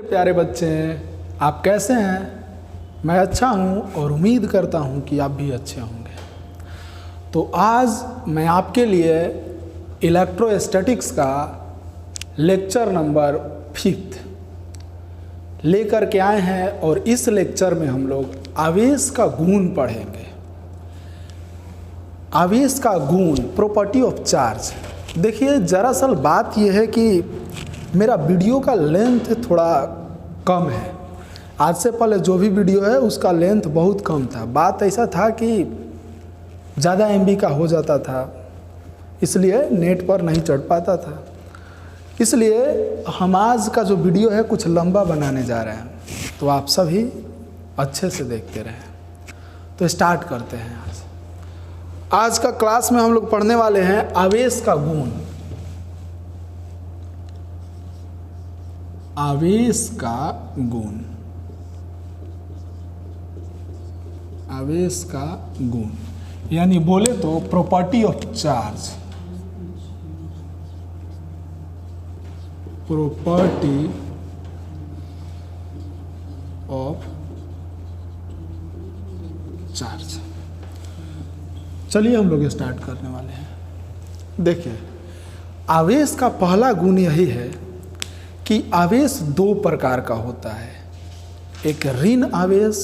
प्यारे बच्चे हैं, आप कैसे हैं? मैं अच्छा हूं और उम्मीद करता हूं कि आप भी अच्छे होंगे। तो आज मैं आपके लिए इलेक्ट्रोस्टैटिक्स का लेक्चर नंबर 5 लेकर के आए हैं और इस लेक्चर में हम लोग आवेश का गुण पढ़ेंगे। आवेश का गुण, प्रॉपर्टी ऑफ चार्ज। देखिए, दरअसल बात यह है कि मेरा वीडियो का लेंथ थोड़ा कम है। आज से पहले जो भी वीडियो है उसका लेंथ बहुत कम था। बात ऐसा था कि ज़्यादा MB का हो जाता था, इसलिए नेट पर नहीं चढ़ पाता था। इसलिए हम आज का जो वीडियो है कुछ लंबा बनाने जा रहे हैं, तो आप सभी अच्छे से देखते रहें। तो स्टार्ट करते हैं। आज का क्लास में हम लोग पढ़ने वाले हैं आवेश का गुण। आवेश का गुण, आवेश का गुण यानी बोले तो property of charge. Property of charge. चलिए हम लोग स्टार्ट करने वाले हैं। देखिए, आवेश का पहला गुण यही है कि आवेश दो प्रकार का होता है, एक ऋण आवेश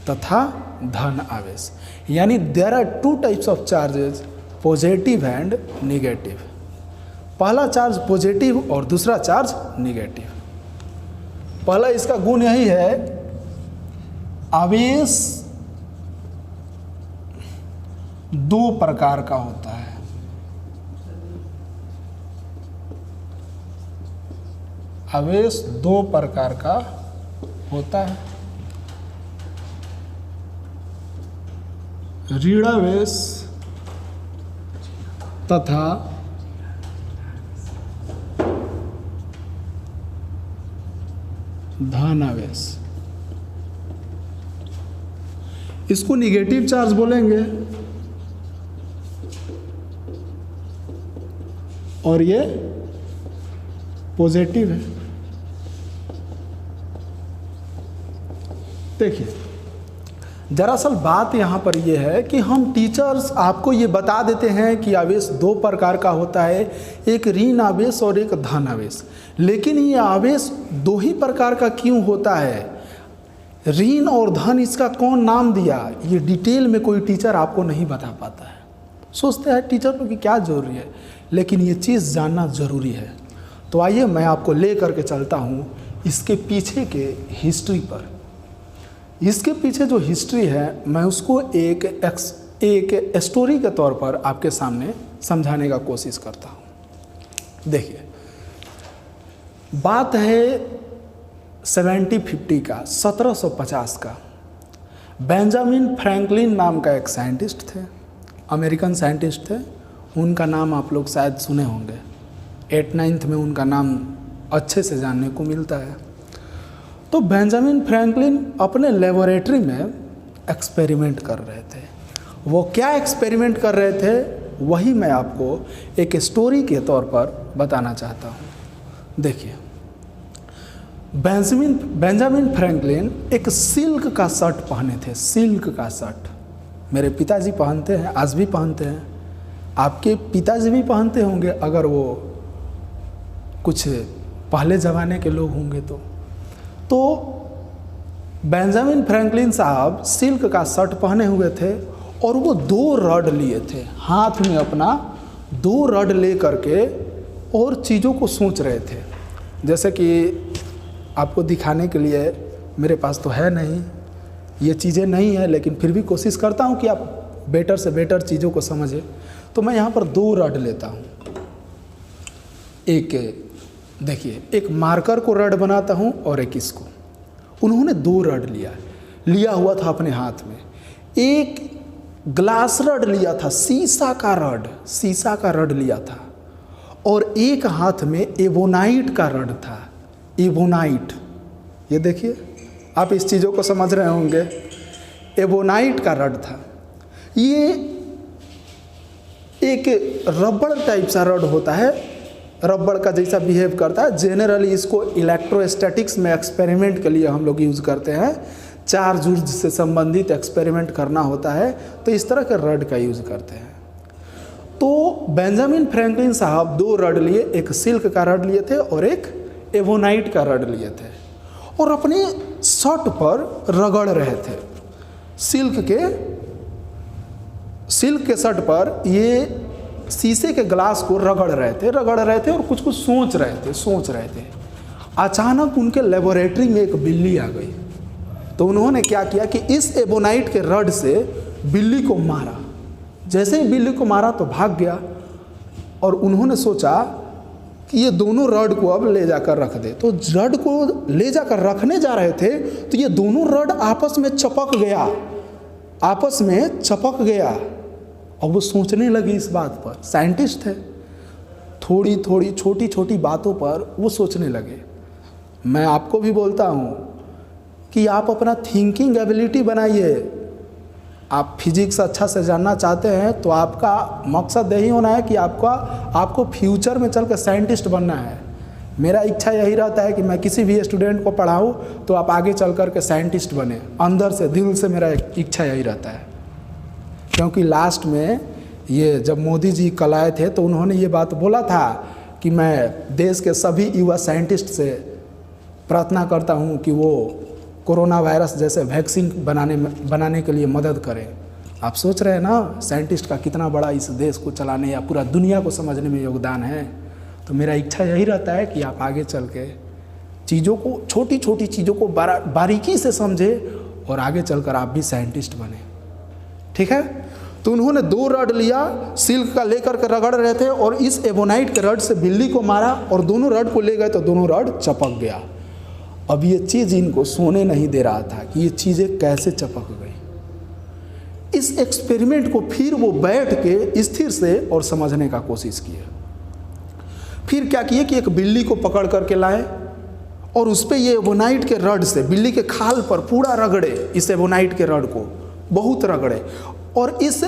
तथा धन आवेश। यानी there are 2 types of charges, positive and negative. पहला चार्ज पॉजिटिव और दूसरा चार्ज निगेटिव। पहला इसका गुण यही है, आवेश दो प्रकार का होता है। आवेश दो प्रकार का होता है, ऋणावेश तथा धनावेश। इसको निगेटिव चार्ज बोलेंगे और ये पॉजिटिव है। देखिए, दरअसल बात यहाँ पर यह है कि हम टीचर्स आपको ये बता देते हैं कि आवेश दो प्रकार का होता है, एक ऋण आवेश और एक धन आवेश। लेकिन ये आवेश दो ही प्रकार का क्यों होता है, ऋण और धन, इसका कौन नाम दिया, ये डिटेल में कोई टीचर आपको नहीं बता पाता है। सोचते हैं टीचर को कि क्या जरूरी है, लेकिन ये चीज़ जानना ज़रूरी है। तो आइए मैं आपको ले करके चलता हूँ इसके पीछे के हिस्ट्री पर। इसके पीछे जो हिस्ट्री है मैं उसको एक स्टोरी के तौर पर आपके सामने समझाने का कोशिश करता हूँ। देखिए, बात है 1750 का, 1750 का। बेंजामिन फ्रैंकलिन नाम का एक साइंटिस्ट थे, अमेरिकन साइंटिस्ट थे। उनका नाम आप लोग शायद सुने होंगे, 8th-9th में उनका नाम अच्छे से जानने को मिलता है। तो बेंजामिन फ्रैंकलिन अपने लेबोरेटरी में एक्सपेरिमेंट कर रहे थे। वो क्या एक्सपेरिमेंट कर रहे थे वही मैं आपको एक स्टोरी के तौर पर बताना चाहता हूँ। देखिए, बेंजामिन फ्रैंकलिन एक सिल्क का शर्ट पहने थे। सिल्क का शर्ट मेरे पिताजी पहनते हैं, आज भी पहनते हैं, आपके पिताजी भी पहनते होंगे अगर वो कुछ पहले ज़माने के लोग होंगे तो बेंजामिन फ्रैंकलिन साहब सिल्क का शर्ट पहने हुए थे और वो 2 रड लिए थे हाथ में, अपना 2 रड ले करके और चीज़ों को सोच रहे थे। जैसे कि आपको दिखाने के लिए मेरे पास तो है नहीं, ये चीज़ें नहीं है, लेकिन फिर भी कोशिश करता हूँ कि आप बेटर से बेटर चीज़ों को समझें। तो मैं यहाँ पर 2 रड लेता हूँ। एक देखिए, एक मार्कर को रड बनाता हूँ और एक इसको। उन्होंने 2 रड लिया हुआ था अपने हाथ में। एक ग्लास रड लिया था, शीशा का रड लिया था, और एक हाथ में एबोनाइट का रड था। एबोनाइट, ये देखिए, आप इस चीज़ों को समझ रहे होंगे। एबोनाइट का रड था। ये एक रबड़ टाइप सा रड होता है, रबड़ का जैसा बिहेव करता है। जनरली इसको इलेक्ट्रोस्टैटिक्स में एक्सपेरिमेंट के लिए हम लोग यूज़ करते हैं। चार्ज ऊर्ज से संबंधित एक्सपेरिमेंट करना होता है तो इस तरह के रड का यूज़ करते हैं। तो बेंजामिन फ्रैंकलिन साहब 2 रड लिए, एक सिल्क का रड लिए थे और एक एवोनाइट का रड लिए थे और अपने शर्ट पर रगड़ रहे थे। सिल्क के शर्ट पर ये शीशे के ग्लास को रगड़ रहे थे और कुछ सोच रहे थे। अचानक उनके लेबोरेटरी में एक बिल्ली आ गई। तो उन्होंने क्या किया कि इस एबोनाइट के रड से बिल्ली को मारा। जैसे ही बिल्ली को मारा तो भाग गया और उन्होंने सोचा कि ये दोनों रड को अब ले जाकर रख दे। तो रड को ले जाकर रखने जा रहे थे तो ये दोनों रड आपस में चपक गया। और वो सोचने लगे इस बात पर। साइंटिस्ट थे, थोड़ी थोड़ी छोटी छोटी बातों पर वो सोचने लगे। मैं आपको भी बोलता हूँ कि आप अपना थिंकिंग एबिलिटी बनाइए। आप फिजिक्स अच्छा से जानना चाहते हैं तो आपका मकसद यही होना है कि आपको फ्यूचर में चल कर साइंटिस्ट बनना है। मेरा इच्छा यही रहता है कि मैं किसी भी स्टूडेंट को पढ़ाऊँ तो आप आगे चल कर के साइंटिस्ट बने। अंदर से, दिल से मेरा इच्छा यही रहता है। क्योंकि लास्ट में ये जब मोदी जी कल आए थे तो उन्होंने ये बात बोला था कि मैं देश के सभी युवा साइंटिस्ट से प्रार्थना करता हूँ कि वो कोरोना वायरस जैसे वैक्सीन बनाने के लिए मदद करें। आप सोच रहे हैं ना साइंटिस्ट का कितना बड़ा इस देश को चलाने या पूरा दुनिया को समझने में योगदान है। तो मेरा इच्छा यही रहता है कि आप आगे चल के चीज़ों को, छोटी छोटी चीज़ों को बारीकी से समझे और आगे चलकर आप भी साइंटिस्ट बने। ठीक है। तो उन्होंने 2 रड लिया, सिल्क का लेकर के रगड़ रहे थे और इस एबोनाइट के रड से बिल्ली को मारा और दोनों रड को ले गए तो दोनों रड चपक गया। अब ये चीज़ इनको सोने नहीं दे रहा था कि ये चीज़ें कैसे चपक गई। इस एक्सपेरिमेंट को फिर वो बैठ के स्थिर से और समझने का कोशिश किए। फिर क्या किए कि एक बिल्ली को पकड़ करके लाए और उस पर ये एबोनाइट के रड से बिल्ली के खाल पर पूरा रगड़े। इस एबोनाइट के रड को बहुत रगड़े और इस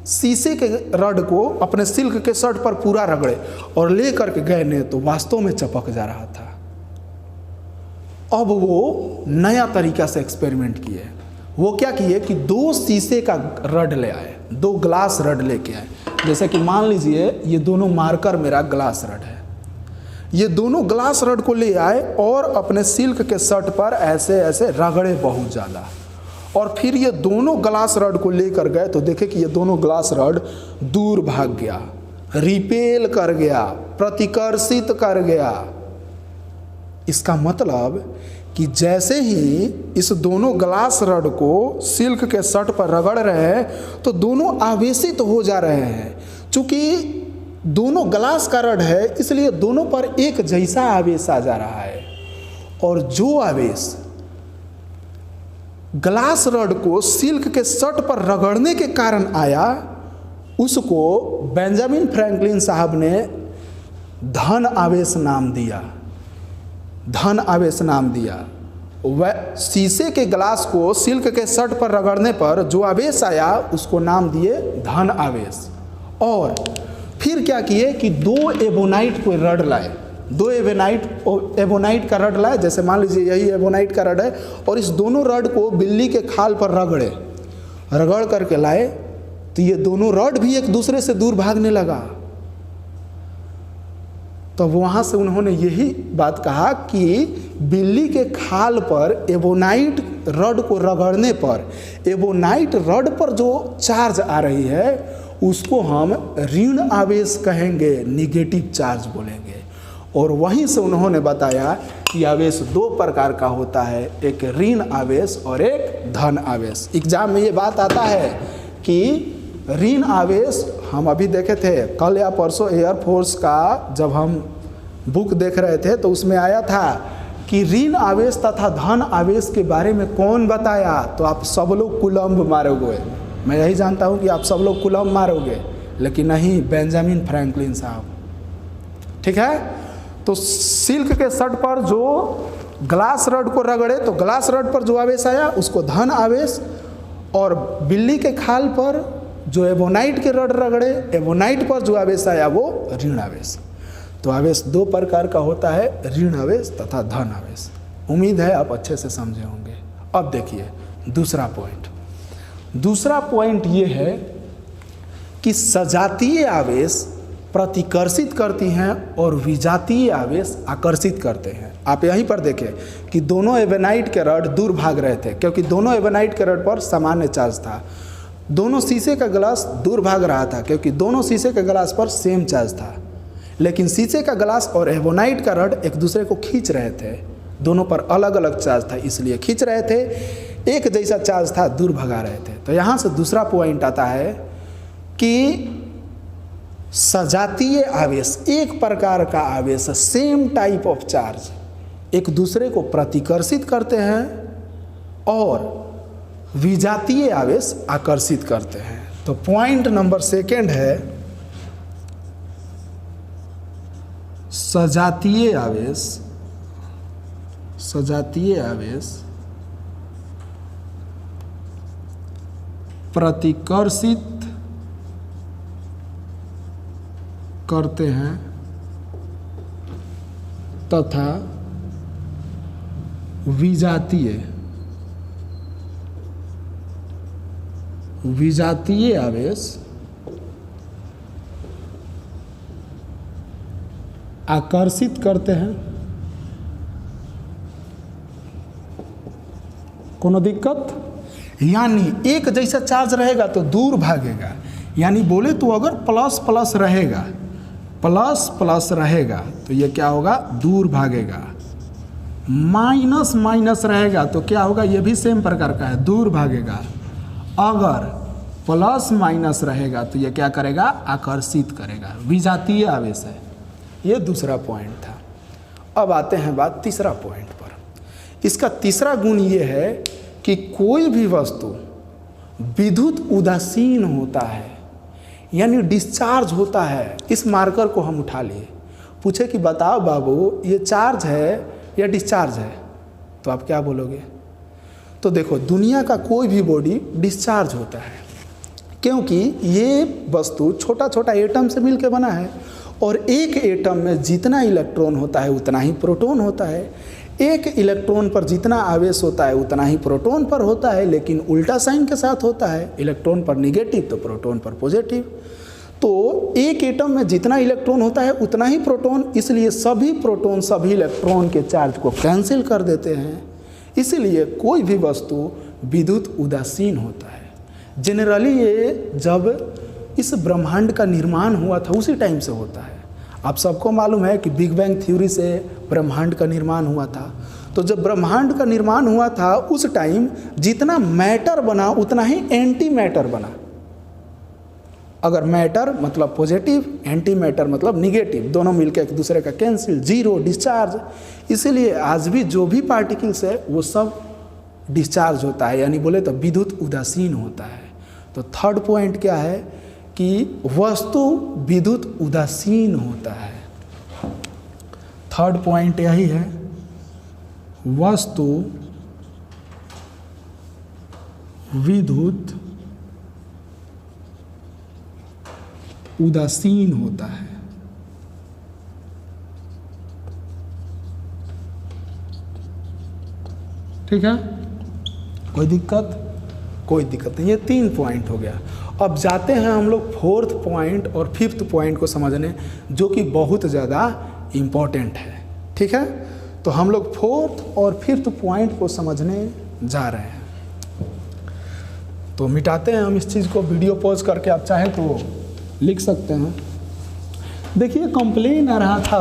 शीशे के रड को अपने सिल्क के शर्ट पर पूरा रगड़े और ले करके गए ने तो वास्तव में चपक जा रहा था। अब वो नया तरीका से एक्सपेरिमेंट किए। वो क्या किए कि 2 शीशे का रड ले आए, 2 ग्लास रड लेके आए। जैसे कि मान लीजिए ये दोनों मार्कर मेरा ग्लास रड है। ये दोनों ग्लास रड को ले आए और अपने सिल्क के शर्ट पर ऐसे ऐसे रगड़े बहुत ज़्यादा। और फिर ये दोनों ग्लास रड को लेकर गए तो देखे कि ये दोनों ग्लास रड दूर भाग गया, रिपेल कर गया, प्रतिकर्षित कर गया। इसका मतलब कि जैसे ही इस दोनों ग्लास रड को सिल्क के शर्ट पर रगड़ रहे हैं तो दोनों आवेशित हो जा रहे हैं। चूंकि दोनों ग्लास का रड है इसलिए दोनों पर एक जैसा आवेश आ जा रहा है। और जो आवेश ग्लास रड को सिल्क के शर्ट पर रगड़ने के कारण आया उसको बेंजामिन फ्रैंकलिन साहब ने धन आवेश नाम दिया। धन आवेश नाम दिया। वह शीशे के ग्लास को सिल्क के शर्ट पर रगड़ने पर जो आवेश आया उसको नाम दिए धन आवेश। और फिर क्या किए कि 2 एबोनाइट को रड लाए, 2 एबोनाइट का रड लाए। जैसे मान लीजिए यही एबोनाइट का रड है और इस दोनों रड को बिल्ली के खाल पर रगड़ करके लाए तो ये दोनों रड भी एक दूसरे से दूर भागने लगा। तो वहाँ से उन्होंने यही बात कहा कि बिल्ली के खाल पर एबोनाइट रड को रगड़ने पर एबोनाइट रड पर जो चार्ज आ रही है उसको हम ऋण आवेश कहेंगे, निगेटिव चार्ज बोलेंगे। और वहीं से उन्होंने बताया कि आवेश 2 प्रकार का होता है, एक ऋण आवेश और एक धन आवेश। एग्जाम में ये बात आता है कि ऋण आवेश हम अभी देखे थे कल या परसों एयरफोर्स का जब हम बुक देख रहे थे तो उसमें आया था कि ऋण आवेश तथा धन आवेश के बारे में कौन बताया। तो आप सब लोग कुलम्ब मारोगे, मैं यही जानता हूँ कि आप सब लोग कुलम्ब मारोगे, लेकिन नहीं, बेंजामिन फ्रैंकलिन साहब। ठीक है। तो सिल्क के शर्ट पर जो ग्लास रड को रगड़े तो ग्लास रड पर जो आवेश आया उसको धन आवेश, और बिल्ली के खाल पर जो एबोनाइट के रड रगड़े एबोनाइट पर जो आवेश आया वो ऋण आवेश। तो आवेश दो प्रकार का होता है, ऋण आवेश तथा धन आवेश। उम्मीद है आप अच्छे से समझे होंगे। अब देखिए दूसरा पॉइंट ये है कि सजातीय आवेश प्रतिकर्षित करती हैं और विजातीय आवेश आकर्षित करते हैं। आप यहीं पर देखें कि दोनों एवेनाइट के रड दूर भाग रहे थे, क्योंकि दोनों एवेनाइट के रड पर सामान्य चार्ज था। दोनों शीशे का ग्लास दूर भाग रहा था, क्योंकि दोनों शीशे के ग्लास पर सेम चार्ज था। लेकिन शीशे का ग्लास और एवोनाइट का रड एक दूसरे को खींच रहे थे, दोनों पर अलग अलग चार्ज था, इसलिए खींच रहे थे, एक जैसा चार्ज था, दूर भगा रहे थे। तो यहाँ से दूसरा पॉइंट आता है कि सजातीय आवेश, एक प्रकार का आवेश, सेम टाइप ऑफ चार्ज, एक दूसरे को प्रतिकर्षित करते हैं और विजातीय आवेश आकर्षित करते हैं। तो पॉइंट नंबर सेकंड है सजातीय आवेश प्रतिकर्षित करते हैं तथा विजातीय आवेश आकर्षित करते हैं। कोनो दिक्कत? यानी एक जैसा चार्ज रहेगा तो दूर भागेगा, यानी बोले तो अगर प्लस प्लस रहेगा, प्लस प्लस रहेगा तो ये क्या होगा, दूर भागेगा। माइनस माइनस रहेगा तो क्या होगा, ये भी सेम प्रकार का है, दूर भागेगा। अगर प्लस माइनस रहेगा तो ये क्या करेगा, आकर्षित करेगा। विजातीय आवेश है। ये दूसरा पॉइंट था। अब आते हैं बात तीसरा पॉइंट पर। इसका तीसरा गुण ये है कि कोई भी वस्तु विद्युत उदासीन होता है, यानी डिस्चार्ज होता है। इस मार्कर को हम उठा लिए, पूछे कि बताओ बाबू ये चार्ज है या डिस्चार्ज है, तो आप क्या बोलोगे? तो देखो, दुनिया का कोई भी बॉडी डिस्चार्ज होता है, क्योंकि ये वस्तु छोटा छोटा एटम से मिलकर बना है और एक एटम में जितना इलेक्ट्रॉन होता है उतना ही प्रोटॉन होता है। एक इलेक्ट्रॉन पर जितना आवेश होता है उतना ही प्रोटॉन पर होता है, लेकिन उल्टा साइन के साथ होता है। इलेक्ट्रॉन पर निगेटिव तो प्रोटॉन पर पॉजिटिव। तो एक एटम में जितना इलेक्ट्रॉन होता है उतना ही प्रोटॉन, इसलिए सभी प्रोटॉन सभी इलेक्ट्रॉन के चार्ज को कैंसिल कर देते हैं। इसलिए कोई भी वस्तु विद्युत उदासीन होता है। जनरली ये जब इस ब्रह्मांड का निर्माण हुआ था उसी टाइम से होता है। आप सबको मालूम है कि बिग बैंग थ्योरी से ब्रह्मांड का निर्माण हुआ था। तो जब ब्रह्मांड का निर्माण हुआ था उस टाइम जितना मैटर बना उतना ही एंटी मैटर बना। अगर मैटर मतलब पॉजिटिव, एंटी मैटर मतलब निगेटिव, दोनों मिलकर एक दूसरे का कैंसिल, जीरो, डिस्चार्ज। इसीलिए आज भी जो भी पार्टिकल्स है वो सब डिस्चार्ज होता है, यानी बोले तो विद्युत उदासीन होता है। तो थर्ड पॉइंट क्या है कि वस्तु विद्युत उदासीन होता है। थर्ड पॉइंट यही है, वस्तु विद्युत उदासीन होता है। ठीक है, कोई दिक्कत? कोई दिक्कत नहीं। ये 3 पॉइंट हो गया। अब जाते हैं हम लोग फोर्थ पॉइंट और फिफ्थ पॉइंट को समझने, जो कि बहुत ज़्यादा इम्पोर्टेंट है। ठीक है, तो हम लोग फोर्थ और फिफ्थ पॉइंट को समझने जा रहे हैं। तो मिटाते हैं हम इस चीज़ को, वीडियो पॉज करके आप चाहें तो लिख सकते हैं। देखिए कंप्लेन आ रहा था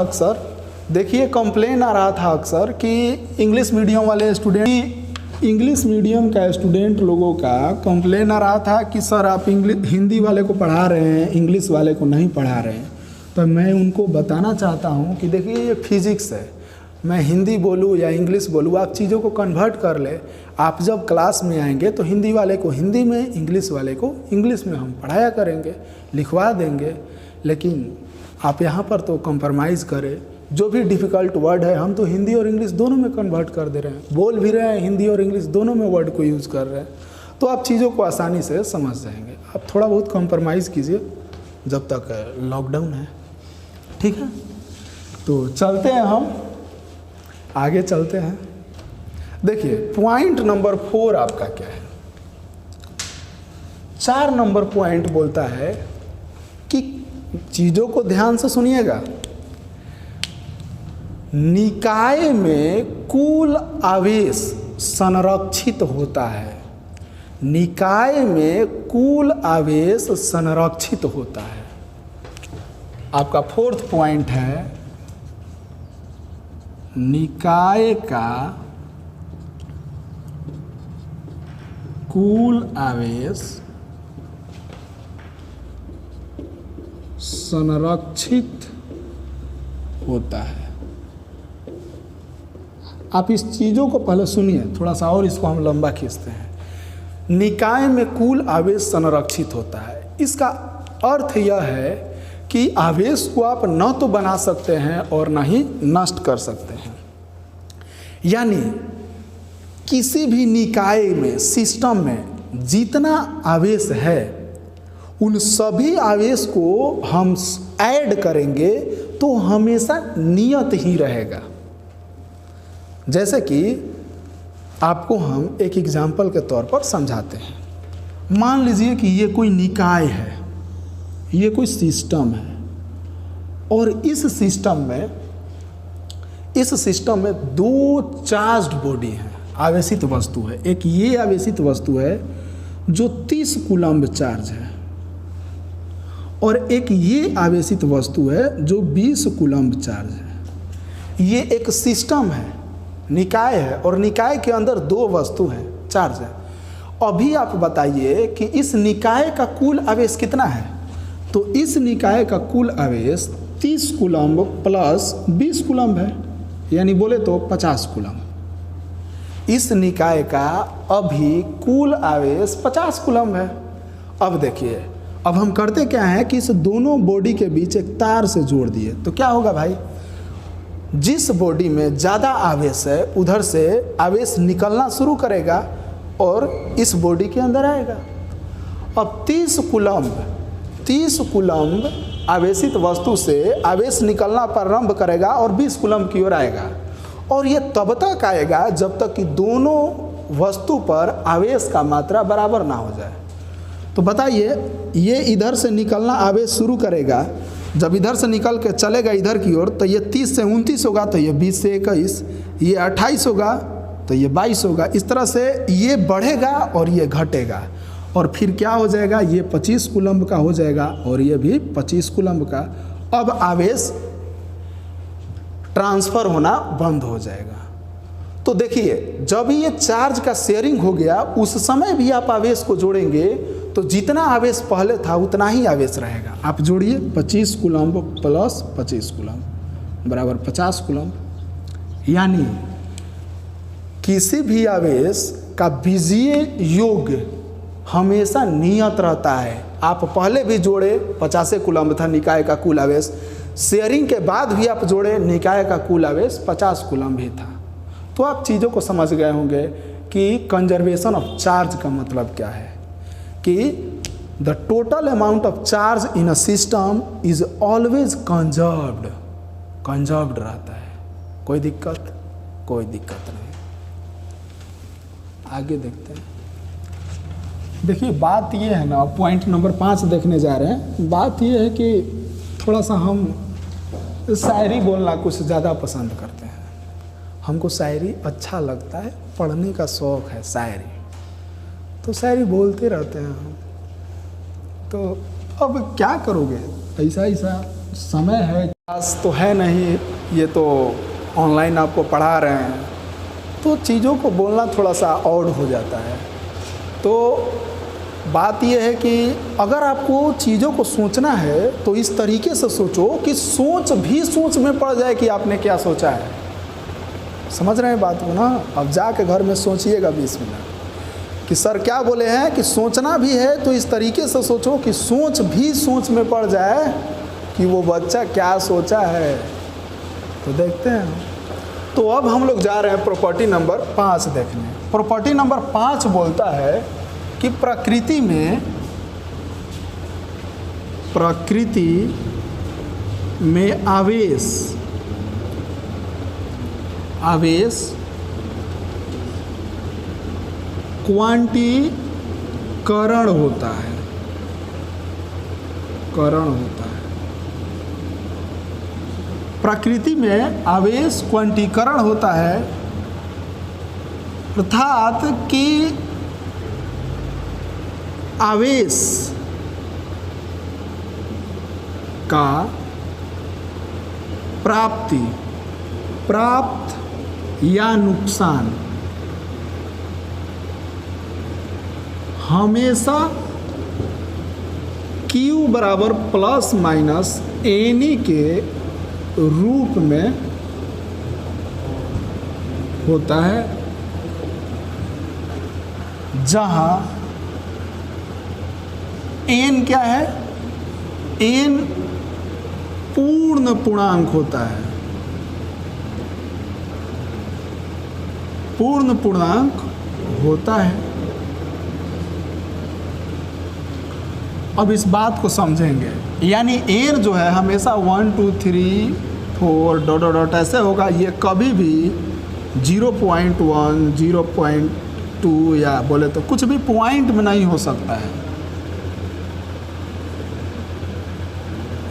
अक्सर, कि इंग्लिश मीडियम वाले स्टूडेंट, इंग्लिश मीडियम का स्टूडेंट लोगों का कंप्लेन आ रहा था कि सर आप हिंदी वाले को पढ़ा रहे हैं, इंग्लिश वाले को नहीं पढ़ा रहे हैं। तो मैं उनको बताना चाहता हूँ कि देखिए ये फिजिक्स है, मैं हिंदी बोलूँ या इंग्लिश बोलूँ, आप चीज़ों को कन्वर्ट कर ले। आप जब क्लास में आएंगे तो हिंदी वाले को हिंदी में, इंग्लिश वाले को इंग्लिश में हम पढ़ाया करेंगे, लिखवा देंगे। लेकिन आप यहाँ पर तो कंप्रोमाइज़ करें, जो भी डिफ़िकल्ट वर्ड है हम तो हिंदी और इंग्लिश दोनों में कन्वर्ट कर दे रहे हैं, बोल भी रहे हैं हिंदी और इंग्लिश दोनों में वर्ड को यूज़ कर रहे हैं, तो आप चीज़ों को आसानी से समझ जाएंगे। आप थोड़ा बहुत कंप्रोमाइज़ कीजिए जब तक लॉकडाउन है। ठीक है, तो चलते हैं, हम आगे चलते हैं। देखिए पॉइंट नंबर 4 आपका क्या है। 4 नंबर पॉइंट बोलता है कि चीजों को ध्यान से सुनिएगा। निकाय में कुल आवेश संरक्षित होता है। निकाय में कुल आवेश संरक्षित होता है। आपका 4th पॉइंट है, निकाय का कुल आवेश संरक्षित होता है। आप इस चीज़ों को पहले सुनिए थोड़ा सा, और इसको हम लंबा खींचते हैं। निकाय में कुल आवेश संरक्षित होता है, इसका अर्थ यह है कि आवेश को आप न तो बना सकते हैं और न ही नष्ट कर सकते हैं। यानी किसी भी निकाय में, सिस्टम में जितना आवेश है उन सभी आवेश को हम ऐड करेंगे तो हमेशा नियत ही रहेगा। जैसे कि आपको हम एक एग्जाम्पल के तौर पर समझाते हैं। मान लीजिए कि ये कोई निकाय है, ये कोई सिस्टम है, और इस सिस्टम में 2 चार्ज्ड बॉडी हैं, आवेशित वस्तु है। एक ये आवेशित वस्तु है जो 30 कूलम्ब चार्ज है, और एक ये आवेशित वस्तु है जो 20 कूलम्ब चार्ज है। ये एक सिस्टम है, निकाय है, और निकाय के अंदर 2 वस्तु हैं, चार्ज है। अभी आप बताइए कि इस निकाय का कुल आवेश कितना है। तो इस निकाय का कुल आवेश 30 कूलम्ब प्लस 20 कूलम्ब है, यानी बोले तो 50 कूलम्ब। इस निकाय का अभी कुल आवेश 50 कूलम्ब है। अब देखिए, अब हम करते क्या है कि इस दोनों बॉडी के बीच एक तार से जोड़ दिए, तो क्या होगा भाई, जिस बॉडी में ज़्यादा आवेश है उधर से आवेश निकलना शुरू करेगा और इस बॉडी के अंदर आएगा। अब 30 कूलम्ब आवेशित वस्तु से आवेश निकलना प्रारंभ करेगा और 20 कूलम्ब की ओर आएगा, और ये तब तक आएगा जब तक कि दोनों वस्तु पर आवेश का मात्रा बराबर ना हो जाए। तो बताइए, ये इधर से निकलना आवेश शुरू करेगा, जब इधर से निकल के चलेगा इधर की ओर, तो ये 30 से 29 होगा, तो ये 20 से 21, ये 28 होगा, तो ये 22 होगा। इस तरह से ये बढ़ेगा और ये घटेगा, और फिर क्या हो जाएगा, ये 25 कूलम्ब का हो जाएगा और ये भी 25 कूलम्ब का। अब आवेश ट्रांसफ़र होना बंद हो जाएगा। तो देखिए, जब ये चार्ज का शेयरिंग हो गया, उस समय भी आप आवेश को जोड़ेंगे तो जितना आवेश पहले था उतना ही आवेश रहेगा। आप जोड़िए, 25 कूलम्ब प्लस 25 कूलम्ब बराबर 50 कूलम्ब। यानी किसी भी आवेश का बीजीय योग हमेशा नियत रहता है। आप पहले भी जोड़े, 50 कूलम्ब था निकाय का कुल आवेश, शेयरिंग के बाद भी आप जोड़े, निकाय का कुल आवेश 50 कूलम्ब ही था। तो आप चीज़ों को समझ गए होंगे कि कंजर्वेशन ऑफ चार्ज का मतलब क्या है, कि the total amount of charge in a system is always conserved रहता है। कोई दिक्कत नहीं। आगे देखते हैं। देखिए, बात ये है ना, पॉइंट नंबर 5 देखने जा रहे हैं। बात ये है कि थोड़ा सा हम शायरी बोलना कुछ ज़्यादा पसंद करते हैं। हमको शायरी अच्छा लगता है, पढ़ने का शौक़ है शायरी, तो शायरी बोलते रहते हैं हम। तो अब क्या करोगे, ऐसा समय है, क्लास तो है नहीं, ये तो ऑनलाइन आपको पढ़ा रहे हैं, तो चीज़ों को बोलना थोड़ा सा ऑड हो जाता है। तो बात यह है कि अगर आपको चीज़ों को सोचना है तो इस तरीके से सोचो कि सोच में पड़ जाए कि आपने क्या सोचा है। समझ रहे हैं बात को ना। अब जाके घर में सोचिएगा 20 मिनट कि सर क्या बोले हैं, कि सोचना भी है तो इस तरीके से सोचो कि सोच में पड़ जाए कि वो बच्चा क्या सोचा है। तो देखते हैं। तो अब हम लोग जा रहे हैं प्रॉपर्टी नंबर 5 देखने। प्रॉपर्टी नंबर 5 बोलता है कि प्रकृति में आवेश आवेश क्वांटीकरण होता है, करण होता है। प्रकृति में आवेश क्वांटीकरण होता है, अर्थात कि आवेश का प्राप्त या नुकसान हमेशा Q बराबर प्लस माइनस एनी के रूप में होता है, जहां n क्या है, n पूर्ण पूर्णांक होता है, पूर्ण पूर्णांक होता है। अब इस बात को समझेंगे, यानी n जो है हमेशा 1 2 3 4 डॉट डॉट डॉट ऐसे होगा, ये कभी भी 0.1 0.2 या बोले तो कुछ भी पॉइंट में नहीं हो सकता है,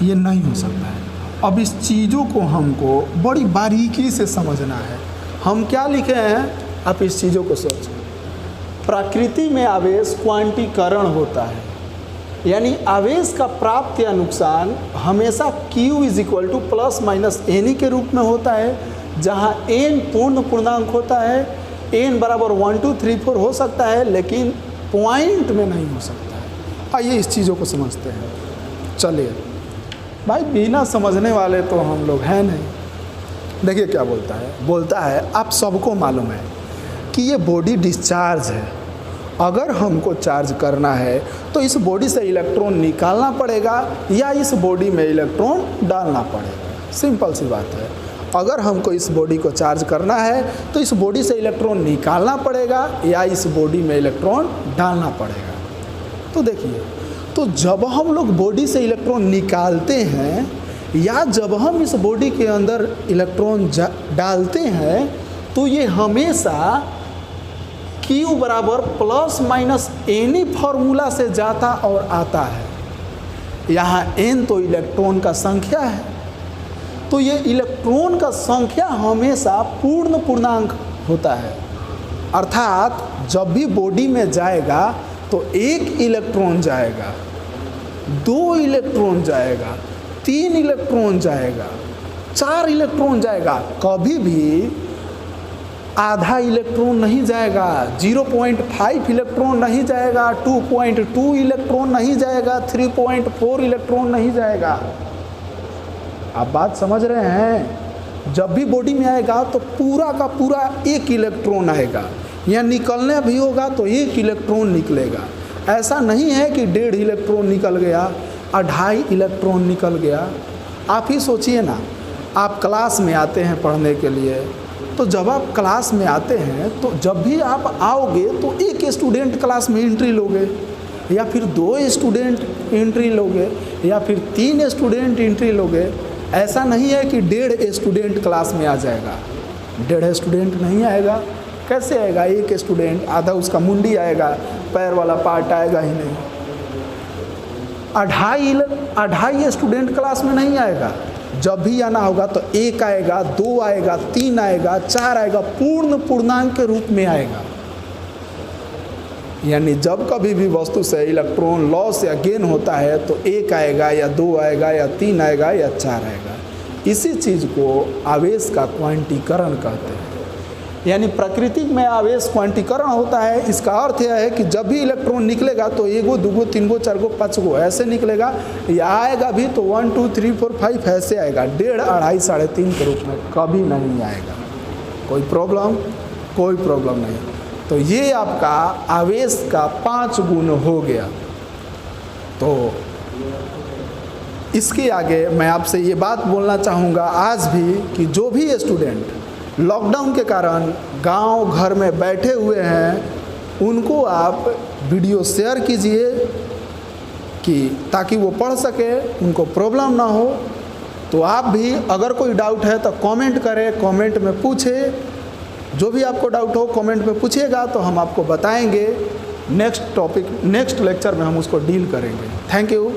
ये नहीं हो सकता है। अब इस चीज़ों को हमको बड़ी बारीकी से समझना है। हम क्या लिखे हैं, आप इस चीज़ों को सोचें। प्रकृति में आवेश क्वांटीकरण होता है, यानी आवेश का प्राप्त या नुकसान हमेशा Q is equal two plus minus any के रूप में होता है, जहां n पूर्ण पूर्णांक होता है। n बराबर 1 2 3 4 हो सकता है, लेकिन पॉइंट में नहीं हो सकता है। आइए इस चीज़ों को समझते हैं। चलिए भाई, बिना समझने वाले तो हम लोग हैं नहीं। देखिए क्या बोलता है आप सबको मालूम है कि ये बॉडी डिस्चार्ज है। अगर हमको चार्ज करना है तो इस बॉडी से इलेक्ट्रॉन निकालना पड़ेगा या इस बॉडी में इलेक्ट्रॉन डालना पड़ेगा। सिंपल सी बात है। अगर हमको इस बॉडी को चार्ज करना है तो इस बॉडी से इलेक्ट्रॉन निकालना पड़ेगा या इस बॉडी में इलेक्ट्रॉन डालना पड़ेगा। तो देखिए, तो जब हम लोग बॉडी से इलेक्ट्रॉन निकालते हैं या जब हम इस बॉडी के अंदर इलेक्ट्रॉन डालते हैं, तो ये हमेशा Q बराबर प्लस माइनस एनी फार्मूला से जाता और आता है। यहाँ n तो इलेक्ट्रॉन का संख्या है, तो ये इलेक्ट्रॉन का संख्या हमेशा पूर्ण पूर्णांक होता है। अर्थात जब भी बॉडी में जाएगा तो 1 इलेक्ट्रॉन जाएगा, 2 इलेक्ट्रॉन जाएगा, 3 इलेक्ट्रॉन जाएगा, 4 इलेक्ट्रॉन जाएगा, कभी भी आधा इलेक्ट्रॉन नहीं जाएगा, 0.5 इलेक्ट्रॉन नहीं जाएगा, 2.2 इलेक्ट्रॉन नहीं जाएगा, 3.4 इलेक्ट्रॉन नहीं जाएगा। आप बात समझ रहे हैं? जब भी बॉडी में आएगा तो पूरा का पूरा 1 इलेक्ट्रॉन आएगा, या निकलने भी होगा तो 1 इलेक्ट्रॉन निकलेगा। ऐसा नहीं है कि 1.5 इलेक्ट्रॉन निकल गया, 2.5 इलेक्ट्रॉन निकल गया। आप ही सोचिए ना, आप क्लास में आते हैं पढ़ने के लिए, तो जब आप क्लास में आते हैं तो जब भी आप आओगे तो 1 स्टूडेंट क्लास में एंट्री लोगे, या फिर 2 स्टूडेंट एंट्री लोगे, या फिर 3 स्टूडेंट एंट्री लोगे। ऐसा नहीं है कि 1.5 स्टूडेंट क्लास में आ जाएगा। 1.5 स्टूडेंट नहीं आएगा। कैसे आएगा? 1 स्टूडेंट, आधा उसका मुंडी आएगा, पैर वाला पार्ट आएगा ही नहीं। 2.5 स्टूडेंट क्लास में नहीं आएगा। जब भी आना होगा तो 1 आएगा, 2 आएगा, 3 आएगा, 4 आएगा, पूर्ण पूर्णांक के रूप में आएगा। यानी जब कभी भी वस्तु से इलेक्ट्रॉन लॉस या गेन होता है तो 1 आएगा या 2 आएगा या 3 आएगा या 4 आएगा। इसी चीज़ को आवेश का क्वांटीकरण कहते हैं। यानी प्रकृति में आवेश क्वांटीकरण होता है। इसका अर्थ यह है कि जब भी इलेक्ट्रॉन निकलेगा तो 1 2 3 4 5 ऐसे निकलेगा, या आएगा भी तो 1 2 3 4 5 ऐसे आएगा। 1.5 2.5 3.5 के रूप में कभी नहीं आएगा। कोई प्रॉब्लम नहीं। तो ये आपका आवेश का 5 गुण हो गया। तो इसके आगे मैं आपसे ये बात बोलना चाहूँगा आज भी कि जो भी स्टूडेंट लॉकडाउन के कारण गांव घर में बैठे हुए हैं, उनको आप वीडियो शेयर कीजिए कि ताकि वो पढ़ सके, उनको प्रॉब्लम ना हो। तो आप भी अगर कोई डाउट है तो कमेंट करें, कमेंट में पूछें, जो भी आपको डाउट हो कमेंट में पूछिएगा तो हम आपको बताएंगे। नेक्स्ट टॉपिक, नेक्स्ट लेक्चर में हम उसको डील करेंगे। Thank you.